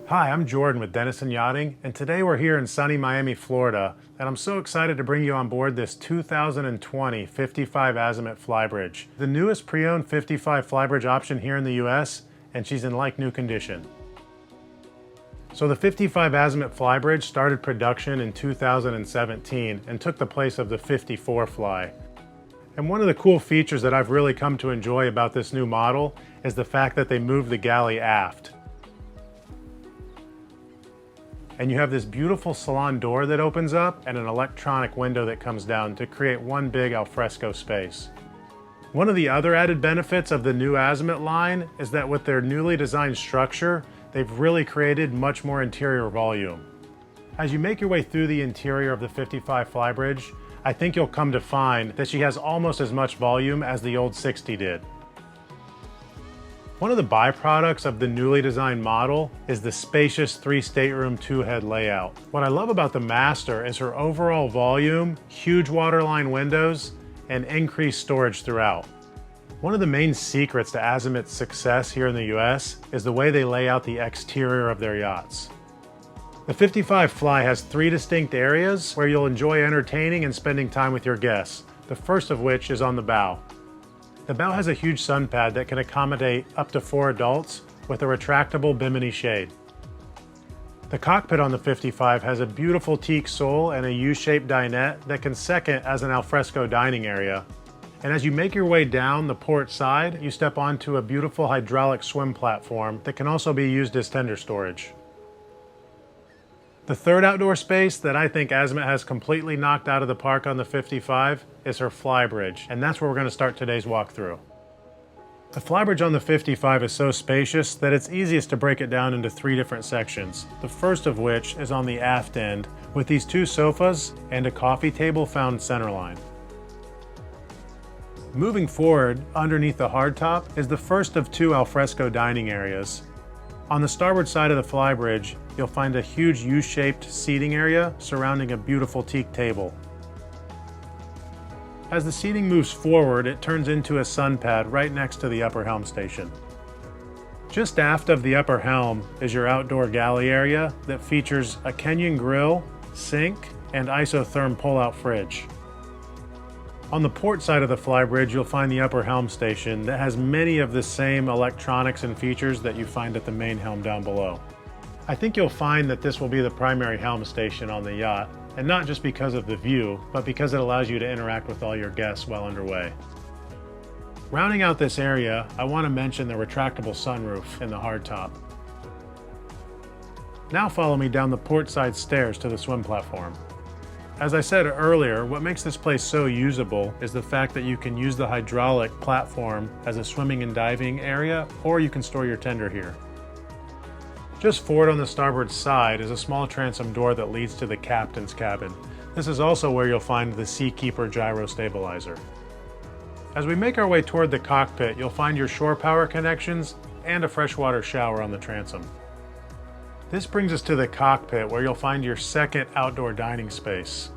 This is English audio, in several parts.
Hi, I'm Jordan with Denison Yachting, and today we're here in sunny Miami, Florida, and I'm so excited to bring you on board this 2020 55 Azimut Flybridge, the newest pre-owned 55 Flybridge option here in the US, and she's in like new condition. So the 55 Azimut Flybridge started production in 2017 and took the place of the 54 Fly. And one of the cool features that I've really come to enjoy about this new model is the fact that they moved the galley aft. And you have this beautiful salon door that opens up and an electronic window that comes down to create one big alfresco space. One of the other added benefits of the new Azimut line is that with their newly designed structure, they've really created much more interior volume. As you make your way through the interior of the 55 Flybridge, I think you'll come to find that she has almost as much volume as the old 60 did. One of the byproducts of the newly designed model is the spacious 3-stateroom 2-head layout. What I love about the Master is her overall volume, huge waterline windows, and increased storage throughout. One of the main secrets to Azimut's success here in the US is the way they lay out the exterior of their yachts. The 55 Fly has 3 distinct areas where you'll enjoy entertaining and spending time with your guests, the first of which is on the bow. The bow has a huge sun pad that can accommodate up to 4 adults with a retractable bimini shade. The cockpit on the 55 has a beautiful teak sole and a U-shaped dinette that can second as an alfresco dining area. And as you make your way down the port side, you step onto a beautiful hydraulic swim platform that can also be used as tender storage. The third outdoor space that I think Azimut has completely knocked out of the park on the 55 is her Flybridge, and that's where we're going to start today's walkthrough. The Flybridge on the 55 is so spacious that it's easiest to break it down into 3 different sections, the first of which is on the aft end with these 2 sofas and a coffee table found centerline. Moving forward, underneath the hardtop is the first of 2 alfresco dining areas. On the starboard side of the Flybridge, you'll find a huge U-shaped seating area surrounding a beautiful teak table. As the seating moves forward, it turns into a sun pad right next to the upper helm station. Just aft of the upper helm is your outdoor galley area that features a Kenyan grill, sink, and isotherm pull-out fridge. On the port side of the Flybridge, you'll find the upper helm station that has many of the same electronics and features that you find at the main helm down below. I think you'll find that this will be the primary helm station on the yacht, and not just because of the view, but because it allows you to interact with all your guests while underway. Rounding out this area, I want to mention the retractable sunroof in the hardtop. Now follow me down the port side stairs to the swim platform. As I said earlier, what makes this place so usable is the fact that you can use the hydraulic platform as a swimming and diving area, or you can store your tender here. Just forward on the starboard side is a small transom door that leads to the captain's cabin. This is also where you'll find the SeaKeeper Gyrostabilizer. As we make our way toward the cockpit, you'll find your shore power connections and a freshwater shower on the transom. This brings us to the cockpit, where you'll find your second outdoor dining space.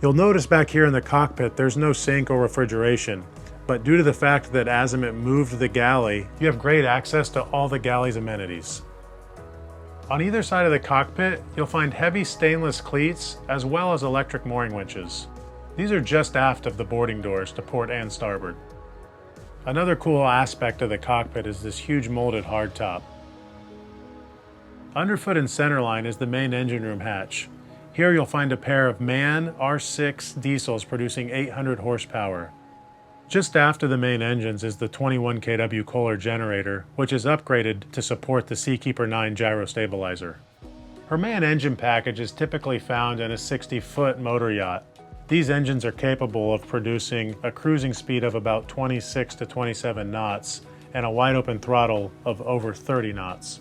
You'll notice back here in the cockpit there's no sink or refrigeration, but due to the fact that Azimut moved the galley, you have great access to all the galley's amenities. On either side of the cockpit, you'll find heavy stainless cleats as well as electric mooring winches. These are just aft of the boarding doors to port and starboard. Another cool aspect of the cockpit is this huge molded hardtop. Underfoot and centerline is the main engine room hatch. Here you'll find a pair of MAN R6 diesels producing 800 horsepower. Just aft of the main engines is the 21 kW Kohler generator, which is upgraded to support the SeaKeeper 9 Gyrostabilizer. Her MAN engine package is typically found in a 60-foot motor yacht. These engines are capable of producing a cruising speed of about 26 to 27 knots and a wide open throttle of over 30 knots.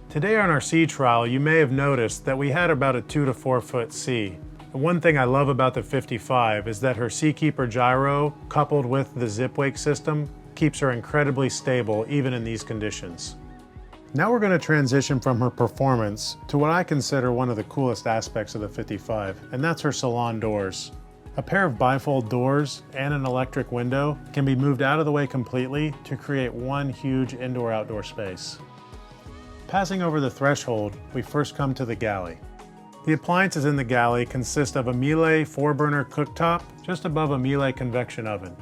Today on our sea trial, you may have noticed that we had about a 2 to 4 foot sea. And one thing I love about the 55 is that her SeaKeeper Gyro, coupled with the zip wake system, keeps her incredibly stable even in these conditions. Now we're going to transition from her performance to what I consider one of the coolest aspects of the 55, and that's her salon doors. A pair of bifold doors and an electric window can be moved out of the way completely to create one huge indoor-outdoor space. Passing over the threshold, we first come to the galley. The appliances in the galley consist of a Miele 4-burner cooktop just above a Miele convection oven.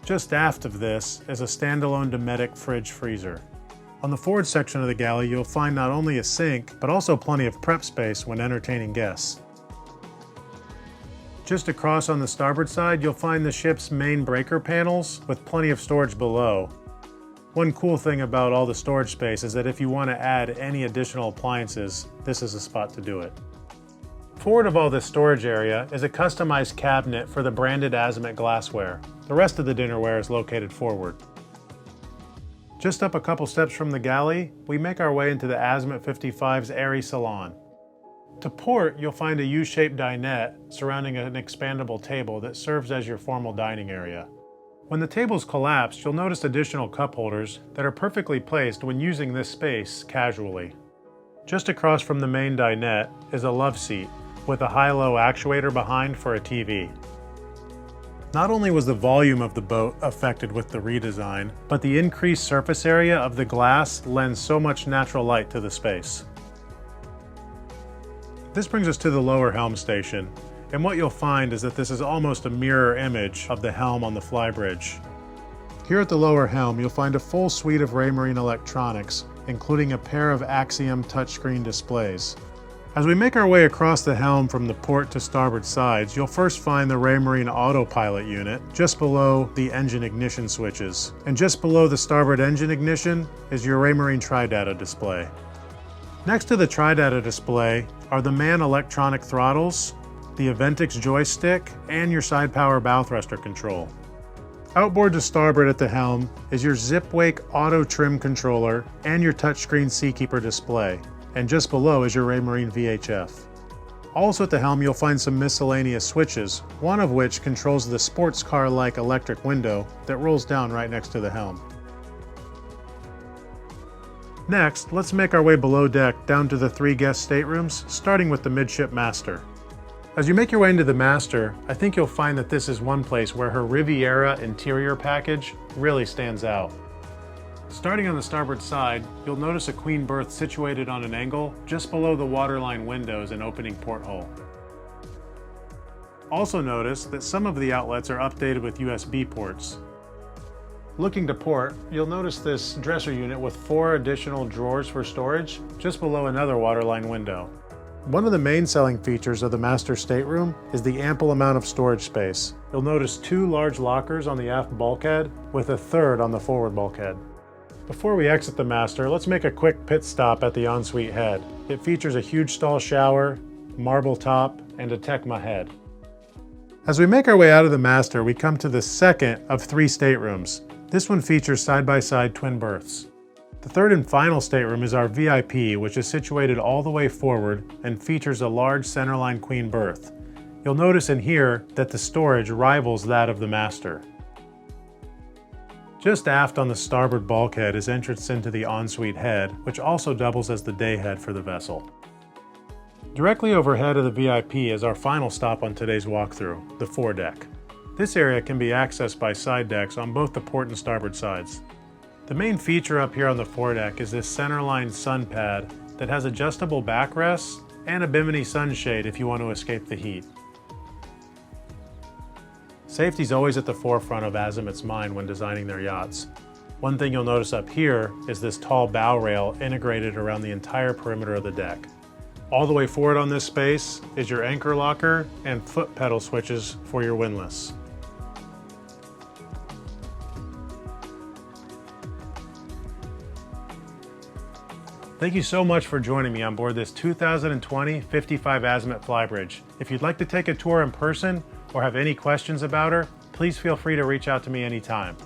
Just aft of this is a standalone Dometic fridge freezer. On the forward section of the galley, you'll find not only a sink, but also plenty of prep space when entertaining guests. Just across on the starboard side, you'll find the ship's main breaker panels with plenty of storage below. One cool thing about all the storage space is that if you want to add any additional appliances, this is a spot to do it. Forward of all this storage area is a customized cabinet for the branded Azimut glassware. The rest of the dinnerware is located forward. Just up a couple steps from the galley, we make our way into the Azimut 55's airy salon. To port, you'll find a U-shaped dinette surrounding an expandable table that serves as your formal dining area. When the table's collapsed, you'll notice additional cup holders that are perfectly placed when using this space casually. Just across from the main dinette is a love seat with a high-low actuator behind for a TV. Not only was the volume of the boat affected with the redesign, but the increased surface area of the glass lends so much natural light to the space. This brings us to the lower helm station, and what you'll find is that this is almost a mirror image of the helm on the Flybridge. Here at the lower helm, you'll find a full suite of Raymarine electronics, including a pair of Axiom touchscreen displays. As we make our way across the helm from the port to starboard sides, you'll first find the Raymarine autopilot unit just below the engine ignition switches. And just below the starboard engine ignition is your Raymarine Tridata display. Next to the Tridata display are the MAN electronic throttles, the Aventix joystick, and your side power bow thruster control. Outboard to starboard at the helm is your Zipwake auto trim controller and your touchscreen SeaKeeper display, and just below is your Raymarine VHF. Also at the helm you'll find some miscellaneous switches, one of which controls the sports car-like electric window that rolls down right next to the helm. Next, let's make our way below deck down to the 3 guest staterooms, starting with the midship master. As you make your way into the master, I think you'll find that this is one place where her Riviera interior package really stands out. Starting on the starboard side, you'll notice a queen berth situated on an angle just below the waterline windows and opening porthole. Also notice that some of the outlets are updated with USB ports. Looking to port, you'll notice this dresser unit with 4 additional drawers for storage just below another waterline window. One of the main selling features of the master stateroom is the ample amount of storage space. You'll notice 2 large lockers on the aft bulkhead with a 3rd on the forward bulkhead. Before we exit the master, let's make a quick pit stop at the ensuite head. It features a huge stall shower, marble top, and a Tecma head. As we make our way out of the master, we come to the second of 3 staterooms. This one features side-by-side twin berths. The third and final stateroom is our VIP, which is situated all the way forward and features a large centerline queen berth. You'll notice in here that the storage rivals that of the master. Just aft on the starboard bulkhead is entrance into the ensuite head, which also doubles as the day head for the vessel. Directly overhead of the VIP is our final stop on today's walkthrough, the foredeck. This area can be accessed by side decks on both the port and starboard sides. The main feature up here on the foredeck is this centerline sun pad that has adjustable backrests and a bimini sunshade if you want to escape the heat. Safety is always at the forefront of Azimut's mind when designing their yachts. One thing you'll notice up here is this tall bow rail integrated around the entire perimeter of the deck. All the way forward on this space is your anchor locker and foot pedal switches for your windlass. Thank you so much for joining me on board this 2020 55 Azimut Flybridge. If you'd like to take a tour in person or have any questions about her, please feel free to reach out to me anytime.